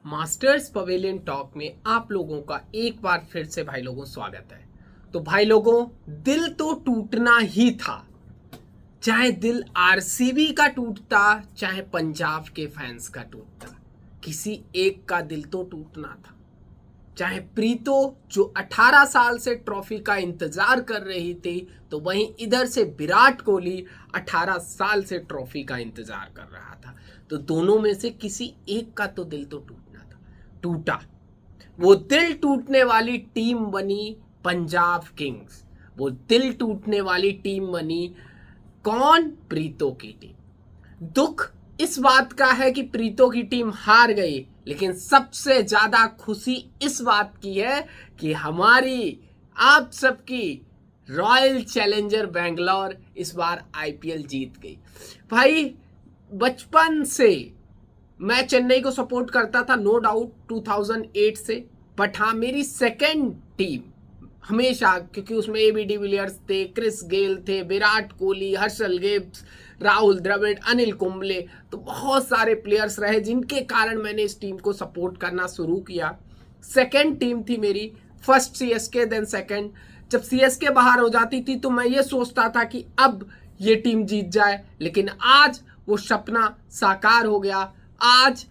Masters pavilion talk में आप लोगों का एक बार फिर से भाई लोगों स्वागत है। तो भाई लोगों, दिल तो टूटना ही था, चाहे दिल आरसीबी का टूटता चाहे पंजाब के फैंस का टूटता, किसी एक का दिल तो टूटना था। चाहे प्रीतो जो 18 साल से ट्रॉफी का इंतजार कर रही थी, तो वहीं इधर से विराट कोहली 18 साल से ट्रॉफी का इंतजार कर रहा था। तो दोनों में से किसी एक का तो दिल तो टूटना था, टूटा। वो दिल टूटने वाली टीम बनी पंजाब किंग्स। वो दिल टूटने वाली टीम बनी कौन? प्रीतो की टीम। दुख इस बात का है कि प्रीतो की टीम हार गई, लेकिन सबसे ज्यादा खुशी इस बात की है कि हमारी आप सबकी रॉयल चैलेंजर बेंगलोर इस बार आईपीएल जीत गई। भाई बचपन से मैं चेन्नई को सपोर्ट करता था, नो डाउट 2008 से, बट हाँ मेरी सेकेंड टीम हमेशा, क्योंकि उसमें एबी डिविलियर्स थे, क्रिस गेल थे, विराट कोहली, हर्षल गिब्स, राहुल द्रविड़, अनिल कुंबले, तो बहुत सारे प्लेयर्स रहे जिनके कारण मैंने इस टीम को सपोर्ट करना शुरू किया। सेकेंड टीम थी मेरी, फर्स्ट सीएसके देन सेकेंड। जब सीएसके बाहर हो जाती थी तो मैं ये सोचता था कि अब ये टीम जीत जाए, लेकिन आज वो सपना साकार हो गया। आज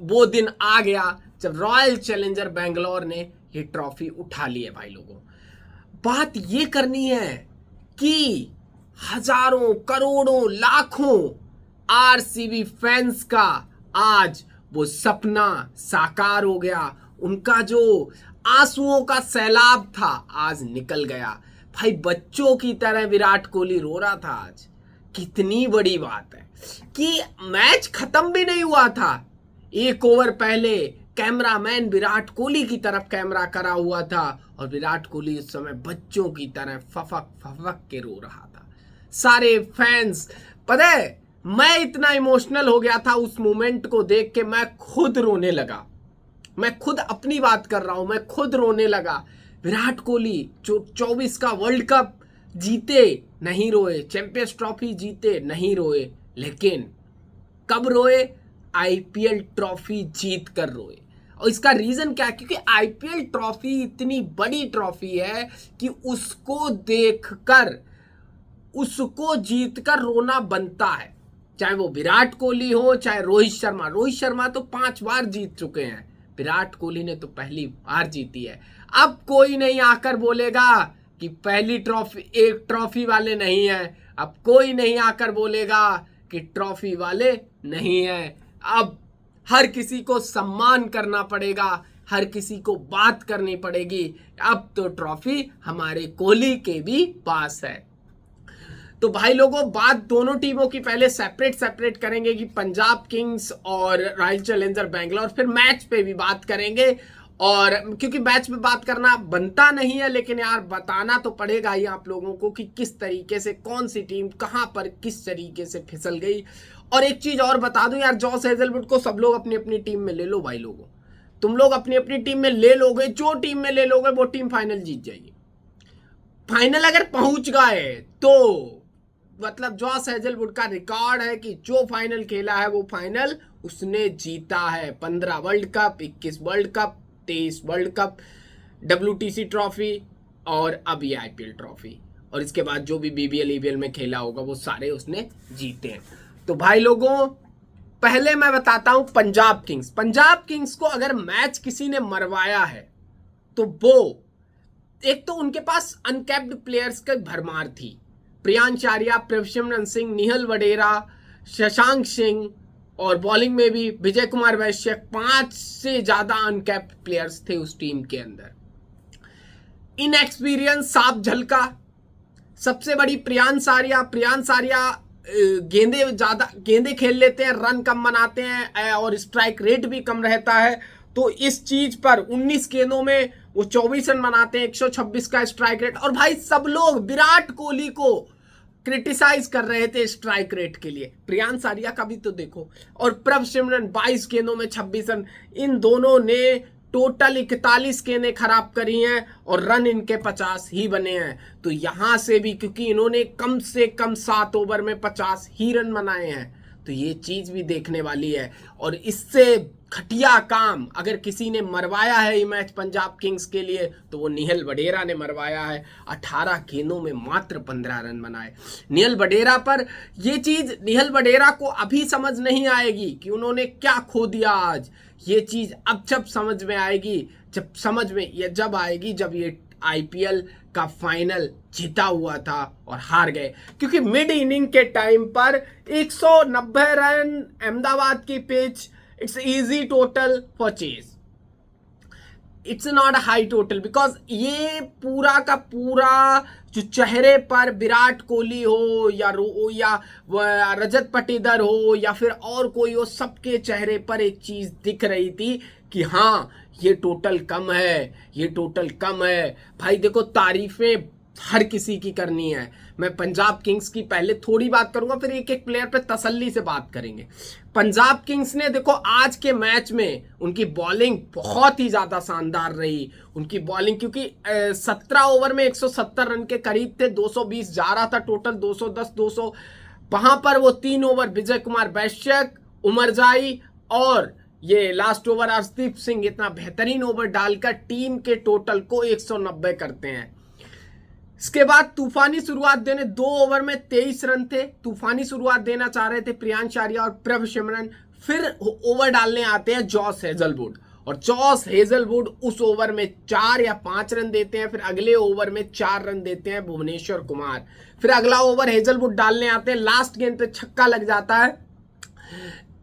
वो दिन आ गया जब रॉयल चैलेंजर बेंगलोर ने ये ट्रॉफी उठा ली है। भाई लोगों, बात ये करनी है कि हजारों करोड़ों लाखों आरसीबी फैंस का आज वो सपना साकार हो गया। उनका जो आंसुओं का सैलाब था आज निकल गया। भाई बच्चों की तरह विराट कोहली रो रहा था आज। कितनी बड़ी बात है कि मैच खत्म भी नहीं हुआ था, एक ओवर पहले कैमरामैन विराट कोहली की तरफ कैमरा करा हुआ था और विराट कोहली उस समय बच्चों की तरह फफक फफक के रो रहा था। सारे फैंस, पता है मैं इतना इमोशनल हो गया था उस मोमेंट को देख के, मैं खुद रोने लगा। मैं खुद अपनी बात कर रहा हूं, मैं खुद रोने लगा। विराट कोहली जो 24 का वर्ल्ड कप जीते नहीं रोए, चैंपियंस ट्रॉफी जीते नहीं रोए, लेकिन कब रोए? आईपीएल ट्रॉफी जीत कर रोए। और इसका रीजन क्या है? क्योंकि आईपीएल ट्रॉफी इतनी बड़ी ट्रॉफी है कि उसको देखकर, उसको जीतकर रोना बनता है। चाहे वो विराट कोहली हो चाहे रोहित शर्मा। रोहित शर्मा तो 5 बार जीत चुके हैं, विराट कोहली ने तो पहली बार जीती है। अब कोई नहीं आकर बोलेगा कि पहली ट्रॉफी एक ट्रॉफी वाले नहीं है। अब कोई नहीं आकर बोलेगा कि ट्रॉफी वाले नहीं है। अब हर किसी को सम्मान करना पड़ेगा, हर किसी को बात करनी पड़ेगी। अब तो ट्रॉफी हमारे कोहली के भी पास है। तो भाई लोगों, बात दोनों टीमों की पहले सेपरेट करेंगे कि पंजाब किंग्स और रॉयल चैलेंजर बेंगलोर, फिर मैच पे भी बात करेंगे। और क्योंकि मैच पे बात करना बनता नहीं है, लेकिन यार बताना तो पड़ेगा ही आप लोगों को कि किस तरीके से कौन सी टीम कहां पर किस तरीके से फिसल गई। और एक चीज और बता दूं यार, जॉस हेजलवुड को सब लोग अपनी अपनी टीम में ले लो। भाई लोगों, तुम लोग अपनी अपनी टीम में ले लोगे, जो टीम में ले लोगे वो टीम फाइनल जीत जाएगी। फाइनल अगर पहुंच गए तो मतलब जॉस हेजलवुड का रिकॉर्ड है कि जो फाइनल खेला है वो फाइनल उसने जीता है। 15 world cup, 21 world cup, 23 world cup, WTC trophy और अब ये आईपीएल ट्रॉफी, और इसके बाद जो भी बीबीएल ईबीएल में खेला होगा वो सारे उसने जीते हैं। तो भाई लोगों, पहले मैं बताता हूं पंजाब किंग्स। पंजाब किंग्स को अगर मैच किसी ने मरवाया है तो वो, एक तो उनके पास अनकैप्ड प्लेयर्स की भरमार थी। प्रियांश आर्या, प्रभसिमरन सिंह, निहल वडेरा, शशांक सिंह, और बॉलिंग में भी विजय कुमार वैश्य। 5 से ज्यादा अनकैप्ड प्लेयर्स थे उस टीम के अंदर। इनएक्सपीरियंस साफ झलका। सबसे बड़ी प्रियांश आर्या गेंदे खेल लेते हैं, रन कम बनाते हैं और स्ट्राइक रेट भी कम रहता है। तो इस चीज पर 19 गेंदों में वो 24 रन बनाते हैं, 126 का स्ट्राइक रेट। और भाई सब लोग विराट कोहली को क्रिटिसाइज कर रहे थे स्ट्राइक रेट के लिए, प्रियांश आर्या का भी तो देखो। और प्रभसिमरन 22 गेंदों में 26 रन। इन दोनों ने टोटल 41 गेंदें खराब करी हैं और रन इनके 50 ही बने हैं। तो यहां से भी, क्योंकि इन्होंने कम से कम 7 ओवर में 50 ही रन बनाए हैं, तो ये चीज भी देखने वाली है। और इससे घटिया काम अगर किसी ने मरवाया है ये मैच पंजाब किंग्स के लिए तो वो निहल वडेरा ने मरवाया है। 18 गेंदों में मात्र 15 रन बनाए निहल वडेरा पर। ये चीज निहल वडेरा को अभी समझ नहीं आएगी कि उन्होंने क्या खो दिया आज। ये चीज अब जब समझ में आएगी, जब आएगी जब ये आईपीएल का फाइनल जीता हुआ था और हार गए। क्योंकि मिड इनिंग के टाइम पर 190 रन अहमदाबाद की pitch, it's easy total for chase, it's not a high total. Because ये पूरा का पूरा जो चेहरे पर विराट कोहली हो या रजत पाटीदार हो या फिर और कोई हो, सबके चेहरे पर एक चीज दिख रही थी कि हाँ ये टोटल कम है, ये टोटल कम है। भाई देखो, तारीफें हर किसी की करनी है। मैं पंजाब किंग्स की पहले थोड़ी बात करूंगा, फिर एक एक प्लेयर पे तसल्ली से बात करेंगे। पंजाब किंग्स ने देखो आज के मैच में उनकी बॉलिंग बहुत ही ज्यादा शानदार रही। उनकी बॉलिंग क्योंकि 17 ओवर में 170 रन के करीब थे, 220 जा रहा था टोटल, 210 200। वहां पर वो 3 ओवर विजय कुमार बैश्यक, उमरजाई और ये लास्ट ओवर अर्शदीप सिंह इतना बेहतरीन ओवर डालकर टीम के टोटल को 190 करते हैं। इसके बाद तूफानी शुरुआत देने 2 ओवर में 23 रन थे, तूफानी शुरुआत देना चाह रहे थे प्रियांश आर्या और प्रभ सिमरन। फिर ओवर डालने आते हैं जॉस हेजलवुड, और जॉस हेजलवुड उस ओवर में 4 या 5 रन देते हैं। फिर अगले ओवर में 4 रन देते हैं भुवनेश्वर कुमार। फिर अगला ओवर हेजलवुड डालने आते हैं, लास्ट गेंद पे छक्का लग जाता है।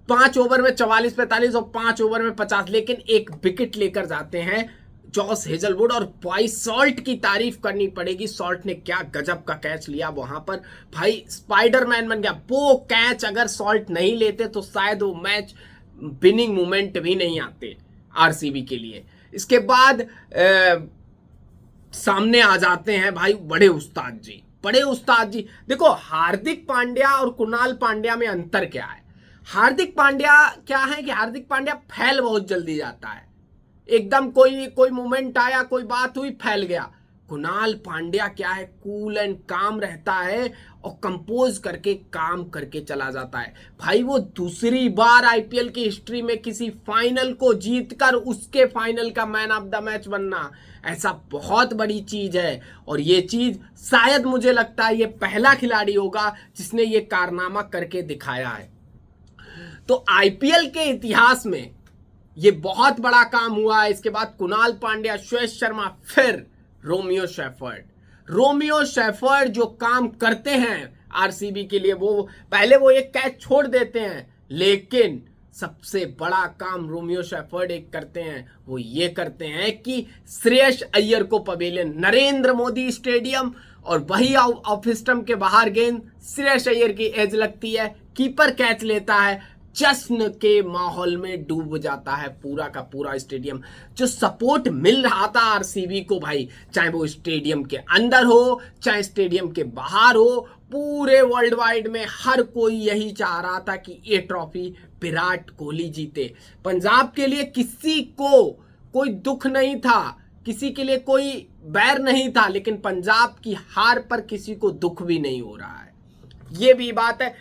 5 ओवर में 44-45 और 5 ओवर में 50, लेकिन एक विकेट लेकर जाते हैं जॉस हेजलवुड। और भाई सॉल्ट की तारीफ करनी पड़ेगी, सॉल्ट ने क्या गजब का कैच लिया वहां पर, भाई स्पाइडरमैन बन गया वो कैच। अगर सॉल्ट नहीं लेते तो शायद वो मैच विनिंग मोमेंट भी नहीं आते आरसीबी के लिए। इसके बाद सामने आ जाते हैं भाई बड़े उस्ताद जी। देखो हार्दिक पांड्या और कुणाल पांड्या में अंतर क्या है। हार्दिक पांड्या क्या है कि हार्दिक पांड्या फैल बहुत जल्दी जाता है, एकदम कोई मोमेंट आया, कोई बात हुई, फैल गया। कुणाल पांड्या क्या है, कूल एंड काम रहता है और कंपोज करके काम करके चला जाता है। भाई वो दूसरी बार आईपीएल की हिस्ट्री में किसी फाइनल को जीतकर उसके फाइनल का मैन ऑफ द मैच बनना, ऐसा बहुत बड़ी चीज है। और ये चीज शायद मुझे लगता है ये पहला खिलाड़ी होगा जिसने ये कारनामा करके दिखाया है। तो आईपीएल के इतिहास में ये बहुत बड़ा काम हुआ है। इसके बाद कुणाल पांड्या, श्रेयस शर्मा, फिर रोमियो शेफर्ड जो काम करते हैं आरसीबी के लिए, वो पहले वो एक कैच छोड़ देते हैं, लेकिन सबसे बड़ा काम रोमियो शेफर्ड एक करते हैं, वो ये करते हैं कि श्रेयस अय्यर को पवेलियन नरेंद्र मोदी स्टेडियम और वही ऑफ स्टंप के बाहर गेंद श्रेयस अय्यर की एज लगती है, कीपर कैच लेता है, जश्न के माहौल में डूब जाता है पूरा का पूरा स्टेडियम। जो सपोर्ट मिल रहा था आरसीबी को भाई, चाहे वो स्टेडियम के अंदर हो चाहे स्टेडियम के बाहर हो, पूरे वर्ल्ड वाइड में हर कोई यही चाह रहा था कि ये ट्रॉफी विराट कोहली जीते। पंजाब के लिए किसी को कोई दुख नहीं था, किसी के लिए कोई बैर नहीं था, लेकिन पंजाब की हार पर किसी को दुख भी नहीं हो रहा है। ये भी बात है,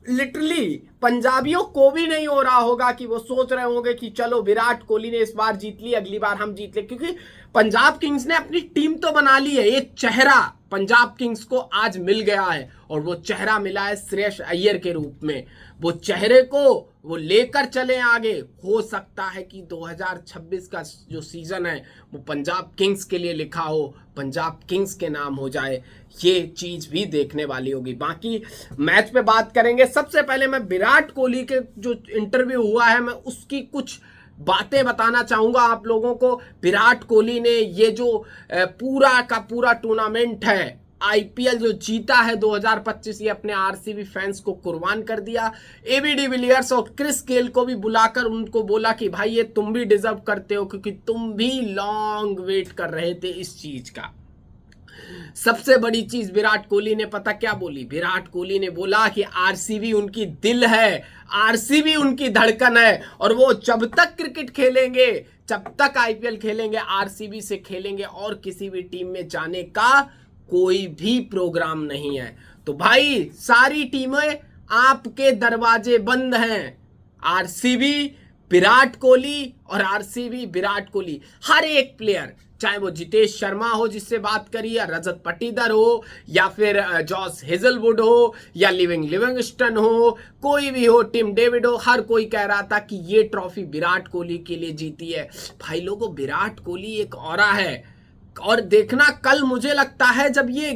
लिटरली पंजाबियों को भी नहीं हो रहा होगा कि वो सोच रहे होंगे कि चलो विराट कोहली ने इस बार जीत ली, अगली बार हम जीत ले, क्योंकि पंजाब किंग्स ने अपनी टीम तो बना ली है। एक चेहरा पंजाब किंग्स को आज मिल गया है और वो चेहरा मिला है श्रेयस अय्यर के रूप में। वो चेहरे को वो लेकर चले आगे। हो सकता है कि 2026 का जो सीजन है वो पंजाब किंग्स के लिए लिखा हो, पंजाब किंग्स के नाम हो जाए, ये चीज भी देखने वाली होगी। बाकी मैच पे बात करेंगे। सबसे पहले मैं विराट कोहली के जो इंटरव्यू हुआ है मैं उसकी कुछ बातें बताना चाहूंगा आप लोगों को। विराट कोहली ने ये जो पूरा का पूरा टूर्नामेंट है आईपीएल जो जीता है 2025, ये अपने आरसीबी फैंस को कुर्बान कर दिया। एबी डिविलियर्स और क्रिस गेल को भी बुलाकर उनको बोला कि भाई ये तुम भी डिजर्व करते हो, क्योंकि तुम भी लॉन्ग वेट कर रहे थे इस चीज का। सबसे बड़ी चीज विराट कोहली ने पता क्या बोली? विराट कोहली ने बोला कि आरसीबी उनकी दिल है, आरसीबी उनकी धड़कन है, और वो जब तक क्रिकेट खेलेंगे, जब तक आईपीएल खेलेंगे, आरसीबी से खेलेंगे और किसी भी टीम में जाने का कोई भी प्रोग्राम नहीं है। तो भाई सारी टीमें आपके दरवाजे बंद हैं। आरसीबी विराट कोहली और आरसीबी विराट कोहली, हर एक प्लेयर, चाहे वो जितेश शर्मा हो जिससे बात करी, या रजत पाटीदार हो, या फिर जॉस हेजलवुड हो, या लिविंगस्टन हो, कोई भी हो, टिम डेविड हो, हर कोई कह रहा था कि ये ट्रॉफी विराट कोहली के लिए जीती है। भाई लोगों, विराट कोहली एक ऑरा है। और देखना कल, मुझे लगता है जब ये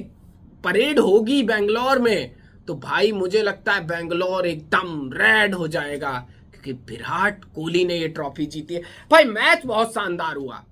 परेड होगी बेंगलोर में, तो भाई मुझे लगता है बेंगलोर एकदम रेड हो जाएगा, क्योंकि विराट कोहली ने ये ट्रॉफी जीती है। भाई मैच बहुत शानदार हुआ।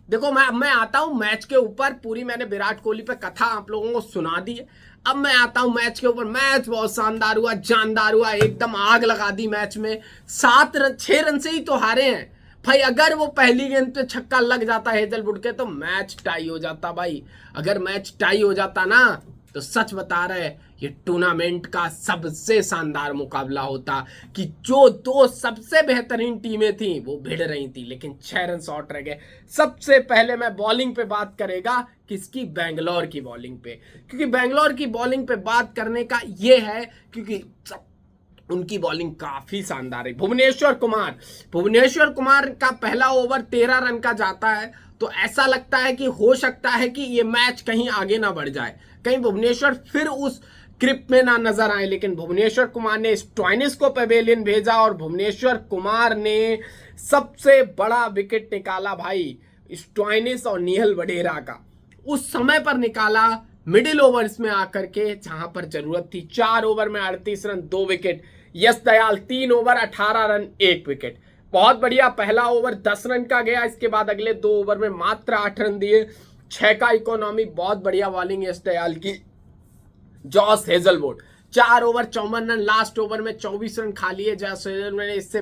देखो मैं आता हूं मैच के ऊपर, पूरी मैंने विराट कोहली पे कथा आप लोगों को सुना दी है। अब मैं आता हूं मैच के ऊपर। मैच बहुत शानदार हुआ, जानदार हुआ, एकदम आग लगा दी मैच में। 6 रन से ही तो हारे हैं भाई। अगर वो पहली गेंद पे छक्का लग जाता हेजलवुड के तो मैच टाई हो जाता भाई। अगर मैच टाई हो जाता ना, तो सच बता रहे, ये टूर्नामेंट का सबसे शानदार मुकाबला होता, कि जो दो सबसे बेहतरीन टीमें थी वो भिड़ रही थी, लेकिन 6 रन शॉर्ट रह गए। सबसे पहले मैं बॉलिंग पे बात करेगा, किसकी? बेंगलोर की बॉलिंग पे। क्योंकि बेंगलोर की बॉलिंग पे बात करने का ये है क्योंकि उनकी बॉलिंग काफी शानदार है। भुवनेश्वर कुमार का पहला ओवर 13 रन का जाता है, तो ऐसा लगता है कि हो सकता है कि ये मैच कहीं आगे ना बढ़ जाए, कहीं भुवनेश्वर फिर उस ग्रिप में ना नजर आए। लेकिन भुवनेश्वर कुमार ने स्टॉइनिस को पवेलियन भेजा और भुवनेश्वर कुमार ने सबसे बड़ा विकेट निकाला भाई, स्टॉइनिस और निहल वडेरा का। उस समय पर निकाला, मिडिल ओवर्स में आकर के, जहां पर जरूरत थी। 4 ओवर में 38 रन 2 विकेट। यश दयाल 3 ओवर 18 रन 1 विकेट। बहुत बढ़िया। पहला ओवर 10 रन का गया, इसके बाद अगले 2 ओवर में मात्र 8 रन दिए। 6 का इकोनॉमी। बहुत बढ़िया बॉलिंग यश दयाल की। Josh Hazlewood 4 over 54 run, last over में 24 रन खा लिए। जॉस हेजलवुड ने इससे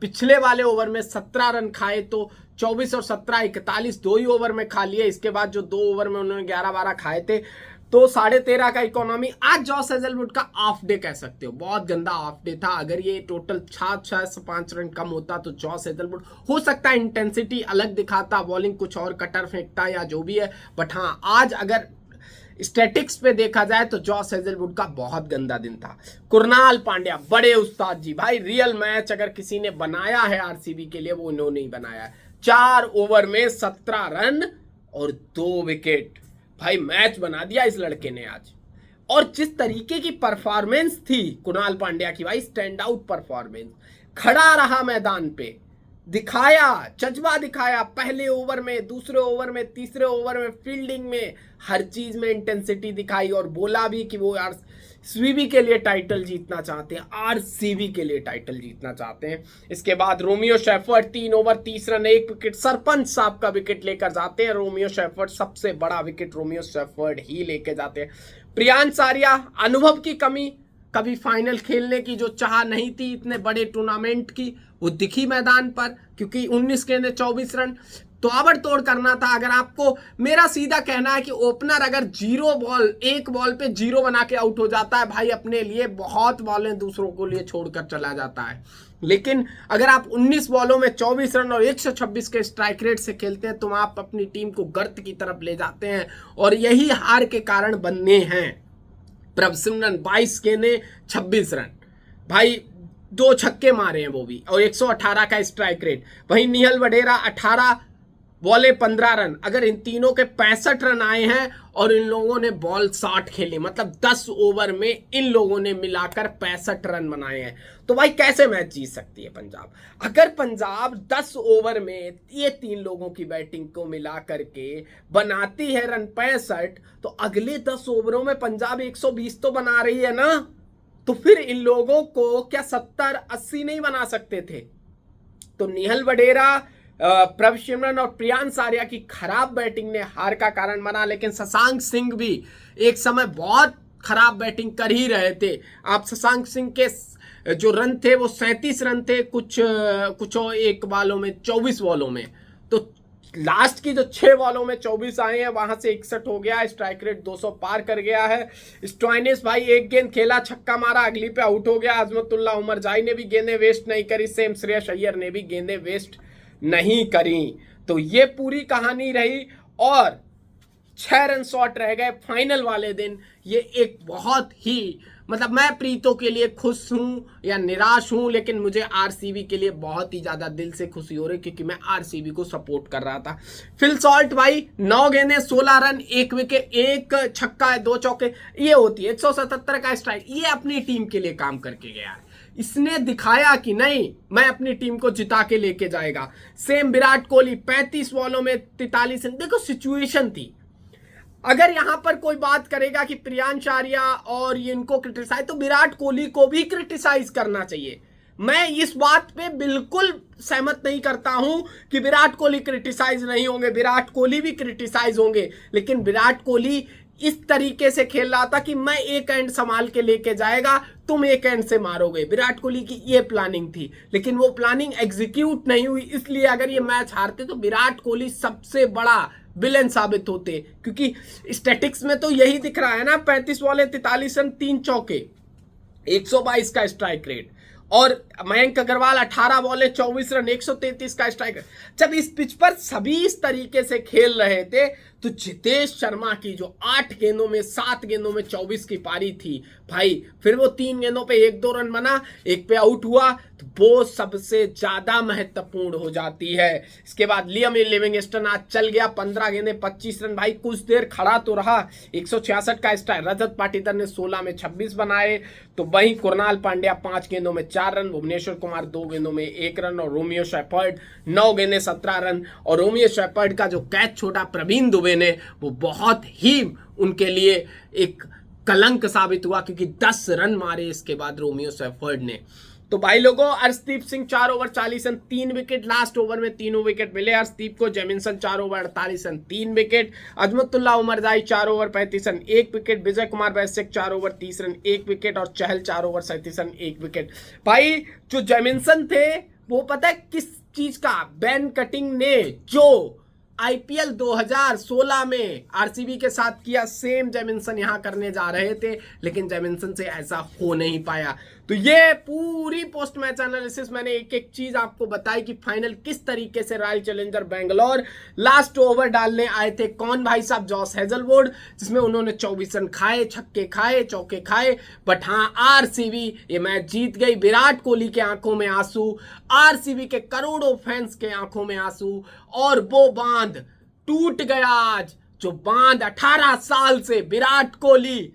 पिछले वाले ओवर में 17 रन खाए, तो 24 और 17 41 2 ही ओवर में खा लिए। इसके बाद जो 2 ओवर में उन्होंने 11-12 खाए थे, तो 13.5 का इकोनॉमी। आज जॉस हेजलवुड का ऑफ डे कह सकते हो, बहुत गंदा ऑफ डे था। अगर ये टोटल 6 से 5 रन कम होता तो जॉस हेजलवुड हो सकता है इंटेंसिटी अलग दिखाता, बॉलिंग कुछ और कटर फेंकता या जो भी है। बट हाँ, आज अगर स्टैटिक्स पे देखा जाए तो जॉस हेजलवुड का बहुत गंदा दिन था। कुणाल पांड्या बड़े उस्ताद जी भाई। रियल मैच अगर किसी ने बनाया है आरसीबी के लिए, वो इन्होंने ही बनाया है। 4 ओवर में 17 रन और 2 विकेट। भाई मैच बना दिया इस लड़के ने आज। और जिस तरीके की परफॉर्मेंस थी कुणाल पांड्या की भाई, स्टैंड आउट परफॉर्मेंस, खड़ा रहा मैदान पे, दिखाया, जज्बा दिखाया। पहले ओवर में, दूसरे ओवर में, तीसरे ओवर में, फील्डिंग में, हर चीज में इंटेंसिटी दिखाई। और बोला भी कि वो आरसीबी के लिए टाइटल जीतना चाहते हैं, आरसीबी के लिए टाइटल जीतना चाहते हैं। इसके बाद Romeo shepherd 3 over 30 run 1 wicket, sarpanch साहब का विकेट लेकर जाते हैं रोमियो शेफर्ड। सबसे बड़ा विकेट रोमियो शेफर्ड ही लेके जाते हैं। प्रियांश आर्या, अनुभव की कमी, कभी फाइनल खेलने की जो चाह नहीं थी इतने बड़े टूर्नामेंट की, वो दिखी मैदान पर, क्योंकि 19 गेंदें 24 रन तो ताबड़तोड़ करना था। अगर आपको, मेरा सीधा कहना है कि ओपनर अगर 0 बॉल, 1 बॉल पे 0 बना के आउट हो जाता है भाई, अपने लिए बहुत बॉलें दूसरों को लिए छोड़कर चला जाता है। लेकिन अगर आप 19 बॉलों में 24 रन और 126 के स्ट्राइक रेट से खेलते हैं, तो आप अपनी टीम को गर्त की तरफ ले जाते हैं, और यही हार के कारण बनने हैं। प्रभसिमरन 22 गेंदें 26 रन भाई, 2 छक्के मारे हैं वो भी, और 118 का स्ट्राइक रेट। वहीं निहल वडेरा 18 बॉले 15 रन। अगर इन तीनों के 65 रन आए हैं और इन लोगों ने बॉल 60 खेली, मतलब 10 ओवर में इन लोगों ने मिलाकर 65 रन बनाए हैं, तो भाई कैसे मैच जीत सकती है पंजाब? अगर पंजाब 10 ओवर में ये 3 लोगों की बैटिंग को मिला करके बनाती है रन 65, तो अगले 10 ओवरों में पंजाब 120 तो बना रही है ना, तो फिर इन लोगों को क्या 70-80 नहीं बना सकते थे? तो निहल वडेरा, प्रभसिमरन और प्रियांश आर्या की खराब बैटिंग ने हार का कारण बना। लेकिन शशांक सिंह भी एक समय बहुत खराब बैटिंग कर ही रहे थे। आप शशांक सिंह के जो रन थे वो 37 रन थे, कुछ एक बॉलों में 24 बॉलों में, तो लास्ट की जो 6 बॉलों में 24 आए हैं, वहां से 61 हो गया, स्ट्राइक रेट 200 पार कर गया है। स्टॉइनिस भाई 1 गेंद खेला, छक्का मारा, अगली पे आउट हो गया। अजमतुल्लाह उमर जाई ने भी गेंदें वेस्ट नहीं करी, सेम श्रेयस अय्यर ने भी गेंदें वेस्ट नहीं करी। तो ये पूरी कहानी रही। और 6 रन शॉर्ट रह गए फाइनल वाले दिन। ये एक बहुत ही मतलब मैं प्रीतो के लिए खुश हूं या निराश हूं, लेकिन मुझे आरसीबी के लिए बहुत ही ज्यादा दिल से खुशी हो रही क्योंकि मैं आरसीबी को सपोर्ट कर रहा था। फिल सॉल्ट भाई 9 गेंदें 16 रन 1 विकेट 1 छक्का 2 चौके, ये होती है 177 का स्ट्राइक। ये अपनी टीम के लिए काम करके गया है, इसने दिखाया कि नहीं मैं अपनी टीम को जिता के लेके जाएगा। सेम विराट कोहली 35 बॉलों में 43 रन। देखो सिचुएशन थी, अगर यहां पर कोई बात करेगा कि प्रियांश आर्या और ये इनको क्रिटिसाइज, तो विराट कोहली को भी क्रिटिसाइज करना चाहिए। मैं इस बात पे बिल्कुल सहमत नहीं करता हूं कि विराट कोहली क्रिटिसाइज नहीं होंगे, विराट कोहली भी क्रिटिसाइज होंगे, लेकिन विराट कोहली इस तरीके से खेल रहा था कि मैं एक एंड संभाल के लेके जाएगा, तुम एक एंड से मारोगे। विराट कोहली की ये प्लानिंग थी, लेकिन वो प्लानिंग एग्जीक्यूट नहीं हुई। इसलिए अगर ये मैच हारते तो विराट कोहली सबसे बड़ा विलेन साबित होते, क्योंकि स्टैटिक्स में तो यही दिख रहा है ना, 35 बॉले 43 रन 3 चौके 122 का स्ट्राइक रेट, और मयंक अग्रवाल 18 बॉले 24 रन 133 का स्ट्राइक रेट। जब इस पिच पर सभी इस तरीके से खेल रहे थे तो जितेश शर्मा की जो 8 गेंदों में 7 गेंदों में 24 की पारी थी भाई, फिर वो 3 गेंदों पे 1-2 रन बना, एक पे आउट हुआ, तो वो सबसे ज्यादा महत्वपूर्ण हो जाती है। इसके बाद लियम लिविंगस्टन आज चल गया, 15 गेंदें 25 रन, भाई कुछ देर खड़ा तो रहा, 166 का स्ट्राइक। रजत पाटीदार ने 16 में 26 बनाए, तो वहीं कुणाल पांड्या 5 गेंदों में 4 रन, भुवनेश्वर कुमार 2 गेंदों में 1 रन, और रोमियो शेफर्ड 9 गेंदें 17 रन। और रोमियो शेफर्ड का जो कैच छोड़ा प्रवीण दुबे ने, वो बहुत ही उनके लिए एक कलंक साबित हुआ, क्योंकि 10 रन मारे इसके बाद रोमियो शेफर्ड ने। तो भाई लोगों, Arshdeep Singh 4 over 40 run 3 wicket, last over में तीनों विकेट मिले अर्शदीप को। Jamieson 4 over 48 run 3 wicket, Azmatullah Omarzai 4 over 35 run 1 wicket, Vijay Kumar Vyshak 4 over 30 run 1 wicket, और चहल 4 ओवर 37 रन 1 विकेट। भाई जो जेमिसन थे वो पता है किस चीज का, बैन कटिंग ने जो आईपीएल 2016 में आरसीबी के साथ किया, सेम जेमिसन यहां करने जा रहे थे, लेकिन जेमिसन से ऐसा हो नहीं पाया। तो ये पूरी पोस्ट मैच एनालिसिस मैंने एक एक चीज आपको बताई कि फाइनल किस तरीके से royal challenger Bangalore last over डालने आए थे। कौन भाई साहब, जॉस हेजलवुड, जिसमें उन्होंने 24 रन खाए, छक्के खाए, चौके खाए, बट हाँ आरसीबी ये मैच जीत गई। विराट कोहली के आंखों में आंसू, आरसीबी के करोड़ों फैंस के आंखों में आंसू, और वो बांध टूट गया आज, जो बांध 18 साल से विराट कोहली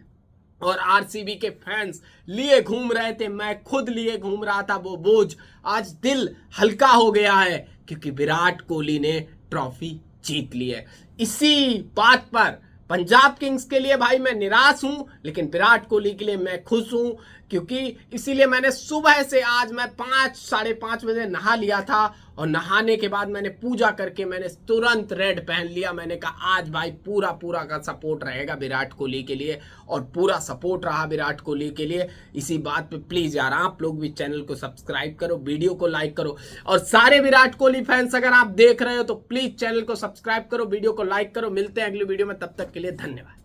और आरसीबी के फैंस लिए घूम रहे थे, मैं खुद लिए घूम रहा था, वो बोझ आज दिल हल्का हो गया है, क्योंकि विराट कोहली ने ट्रॉफी जीत ली है। इसी बात पर पंजाब किंग्स के लिए भाई मैं निराश हूं, लेकिन विराट कोहली के लिए मैं खुश हूं, क्योंकि इसीलिए मैंने सुबह से आज मैं 5 साढ़े 5 बजे नहा लिया था, और नहाने के बाद मैंने पूजा करके मैंने तुरंत रेड पहन लिया। मैंने कहा आज भाई पूरा पूरा का सपोर्ट रहेगा विराट कोहली के लिए, और पूरा सपोर्ट रहा विराट कोहली के लिए। इसी बात पे प्लीज यार आप लोग भी चैनल को सब्सक्राइब करो, वीडियो को लाइक करो, और सारे विराट कोहली फैंस अगर आप देख रहे हो तो प्लीज चैनल को सब्सक्राइब करो, वीडियो को लाइक करो। मिलते हैं अगली वीडियो में, तब तक के लिए धन्यवाद।